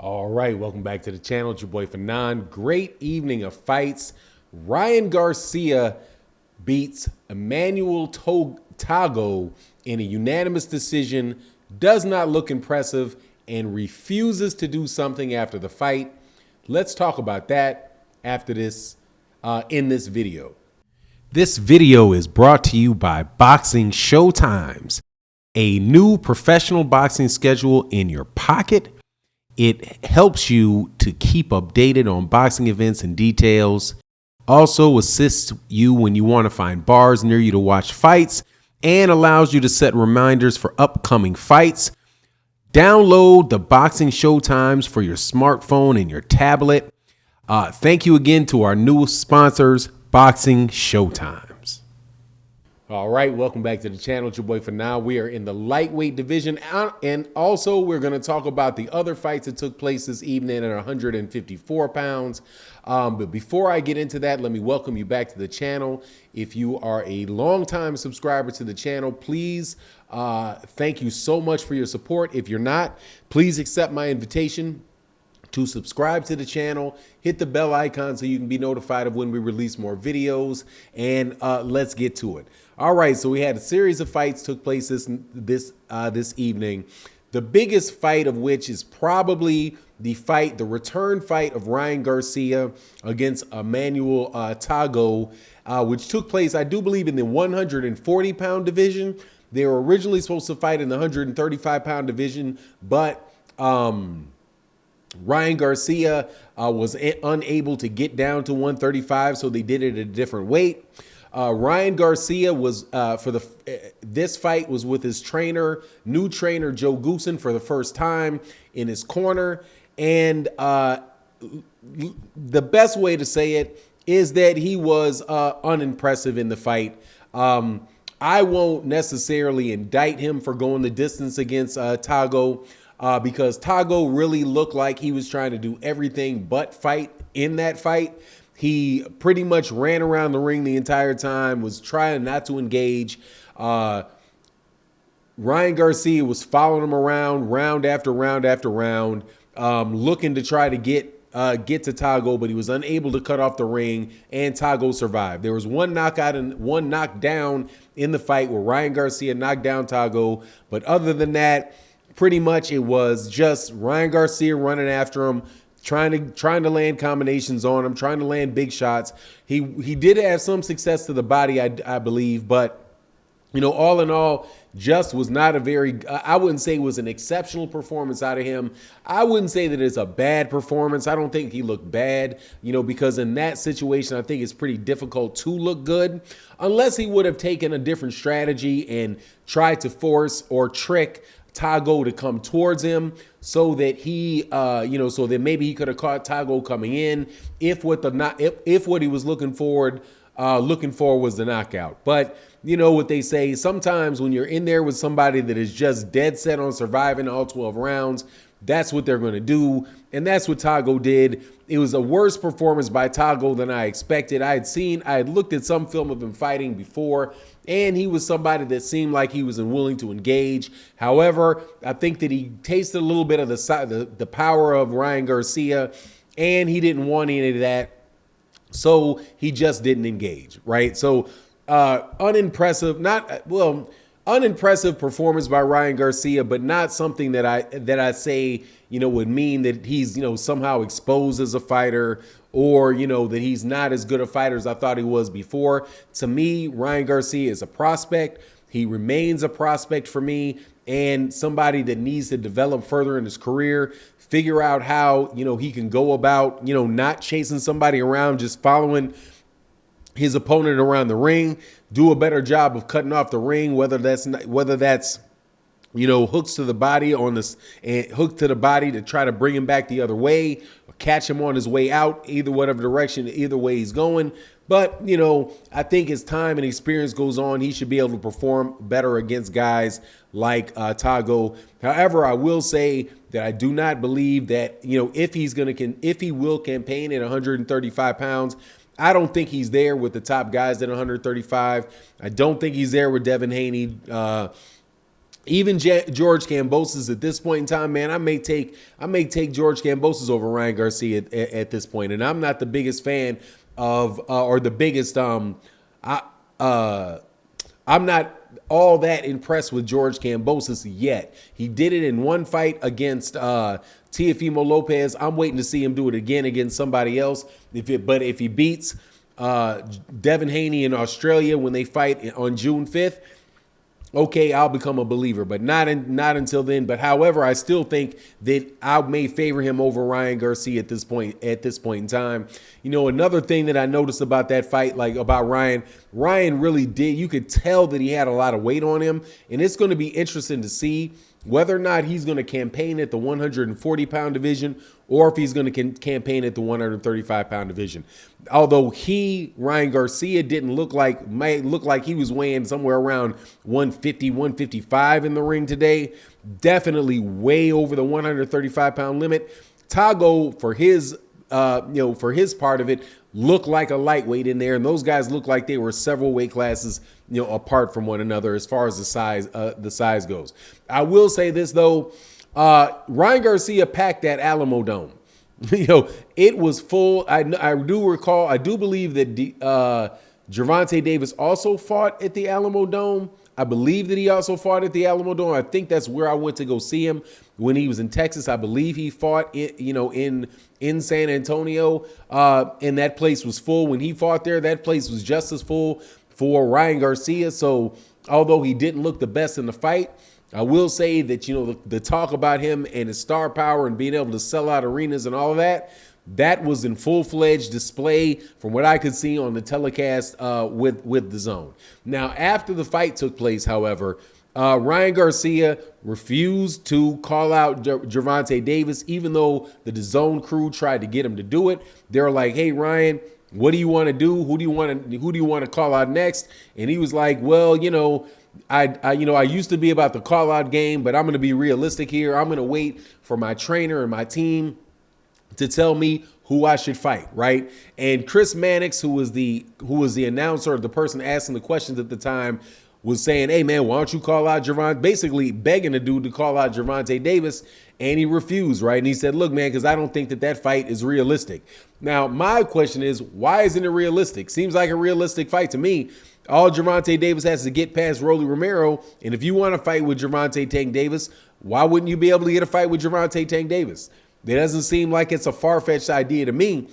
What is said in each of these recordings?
All right, welcome back to the channel. It's your boy Fanon. Great evening of fights. Ryan Garcia beats Emmanuel Tagoe in a unanimous decision, does not look impressive, and refuses to do something after the fight. Let's talk about that after this in this video. This video is brought to you by Boxing Showtimes, a new professional boxing schedule in your pocket. It helps you to keep updated on boxing events and details. Also assists you when you want to find bars near you to watch fights and allows you to set reminders for upcoming fights. Download the Boxing Showtimes for your smartphone and your tablet. Thank you again to our newest sponsors, Boxing Showtimes. All right, welcome back to the channel. It's your boy Fanon. We are in the lightweight division, and also we're going to talk about the other fights that took place this evening at 154 pounds. But before I get into that, let me welcome you back to the channel. If you are a longtime subscriber to the channel, please, thank you so much for your support. If you're not, please accept my invitation to subscribe to the channel, hit the bell icon so you can be notified of when we release more videos, and let's get to it. All right, so we had a series of fights took place this evening. The biggest fight of which is probably the return fight of Ryan Garcia against Emmanuel Tagoe, which took place, I do believe, in the 140-pound division. They were originally supposed to fight in the 135-pound division, but Ryan Garcia was unable to get down to 135, so they did it at a different weight. Ryan Garcia was this fight was with his new trainer Joe Goosen for the first time in his corner, and the best way to say it is that he was unimpressive in the fight. I won't necessarily indict him for going the distance against Tagoe. Because Tagoe really looked like he was trying to do everything but fight in that fight. He pretty much ran around the ring the entire time, was trying not to engage. Ryan Garcia was following him around round after round after round, looking to try to get to Tagoe, but he was unable to cut off the ring, and Tagoe survived. There was one knockout and one knockdown in the fight where Ryan Garcia knocked down Tagoe, but other than that, pretty much it was just Ryan Garcia running after him, trying to land combinations on him, trying to land big shots. He did have some success to the body, I believe, but all in all, just was not a very, I wouldn't say it was an exceptional performance out of him. I wouldn't say that it's a bad performance. I don't think he looked bad, because in that situation, I think it's pretty difficult to look good unless he would have taken a different strategy and tried to force or trick Tagoe to come towards him so that he, so that maybe he could have caught Tagoe coming in if what he was looking for was the knockout. But what they say, sometimes when you're in there with somebody that is just dead set on surviving all 12 rounds, that's what they're going to do. And that's what Tagoe did. It was a worse performance by Tagoe than I expected. I had looked at some film of him fighting before, and he was somebody that seemed like he was unwilling to engage. However, I think that he tasted a little bit of the power of Ryan Garcia, and he didn't want any of that. So he just didn't engage, right? So unimpressive performance by Ryan Garcia, but not something that I say, would mean that he's, somehow exposed as a fighter, or, that he's not as good a fighter as I thought he was before. To me, Ryan Garcia is a prospect. He remains a prospect for me, and somebody that needs to develop further in his career, figure out how, he can go about, not chasing somebody around, just following his opponent around the ring, do a better job of cutting off the ring, whether that's hooks to the body hook to the body to try to bring him back the other way, or catch him on his way out, whatever direction, either way he's going. But, I think as time and experience goes on, he should be able to perform better against guys like Tagoe. However, I will say that I do not believe that, if he will campaign at 135 pounds, I don't think he's there with the top guys at 135. I don't think he's there with Devin Haney. Even George Kambosos at this point in time, man, I may take George Kambosos over Ryan Garcia at this point, and I'm not the biggest fan of or the biggest I I'm not all that impressed with George Kambosos yet. He did it in one fight against Teofimo Lopez. I'm waiting to see him do it again against somebody else. But if he beats Devin Haney in Australia when they fight on June 5th, okay, I'll become a believer, but not until then. But however, I still think that I may favor him over Ryan Garcia at this point in time. You know, another thing that I noticed about that fight, like about Ryan really did, you could tell that he had a lot of weight on him, and it's going to be interesting to see whether or not he's going to campaign at the 140-pound division or if he's going to campaign at the 135-pound division. Although Ryan Garcia might look like he was weighing somewhere around 150, 155 in the ring today. Definitely way over the 135-pound limit. Tagoe, for his part of it, looked like a lightweight in there, and those guys looked like they were several weight classes, apart from one another as far as the size goes. I will say this though, Ryan Garcia packed that Alamo Dome. It was full. I do believe that Gervonta Davis also fought at the Alamo Dome. I believe that he also fought at the Alamo Dome. I think that's where I went to go see him when he was in Texas. I believe he fought in San Antonio, and that place was full when he fought there. That place was just as full for Ryan Garcia. So although he didn't look the best in the fight, I will say that, the talk about him and his star power and being able to sell out arenas and all of that was in full-fledged display from what I could see on the telecast with the Zone. Now, after the fight took place, however, Ryan Garcia refused to call out Gervonta Davis, even though the Zone crew tried to get him to do it. They were like, "Hey, Ryan, what do you want to do? Who do you want to call out next?" And he was like, "Well, I used to be about the call out game, but I'm going to be realistic here. I'm going to wait for my trainer and my team to tell me who I should fight," right? And Chris Mannix, who was the announcer, the person asking the questions at the time, was saying, "Hey man, why don't you call out Gervonta?" Basically begging the dude to call out Gervonta Davis, and he refused, right? And he said, "Look, man, because I don't think that fight is realistic." Now, my question is, why isn't it realistic? Seems like a realistic fight to me. All Gervonta Davis has to get past Rolly Romero, and if you want to fight with Gervonta Tank Davis, why wouldn't you be able to get a fight with Gervonta Tank Davis? It doesn't seem like it's a far-fetched idea to me.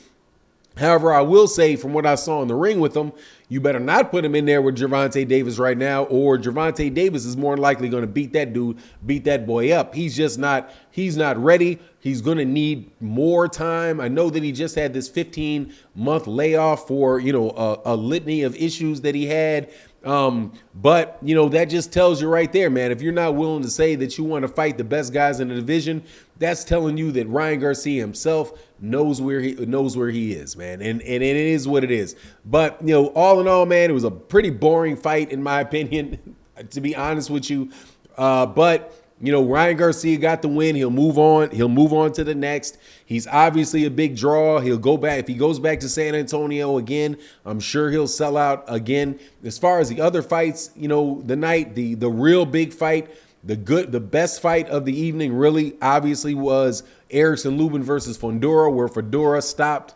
However, I will say from what I saw in the ring with him, you better not put him in there with Gervonta Davis right now, or Gervonta Davis is more likely going to beat that boy up. He's not ready. He's going to need more time. I know that he just had this 15-month layoff for, a litany of issues that he had. But that just tells you right there, man, if you're not willing to say that you want to fight the best guys in the division, that's telling you that Ryan Garcia himself knows where he is, man. And it is what it is. But, all in all, man, it was a pretty boring fight, in my opinion, to be honest with you. But Ryan Garcia got the win. He'll move on. He'll move on to the next. He's obviously a big draw. He'll go back. If he goes back to San Antonio again, I'm sure he'll sell out again. As far as the other fights, the night, the real big fight, the best fight of the evening really obviously was Erickson Lubin versus Fundora, where Fundora stopped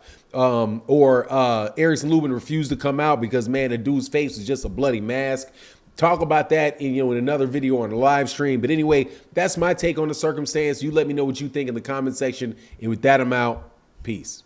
Erickson Lubin refused to come out because, man, the dude's face was just a bloody mask. Talk about that in another video on the live stream. But anyway, that's my take on the circumstance. You let me know what you think in the comment section. And with that, I'm out. Peace.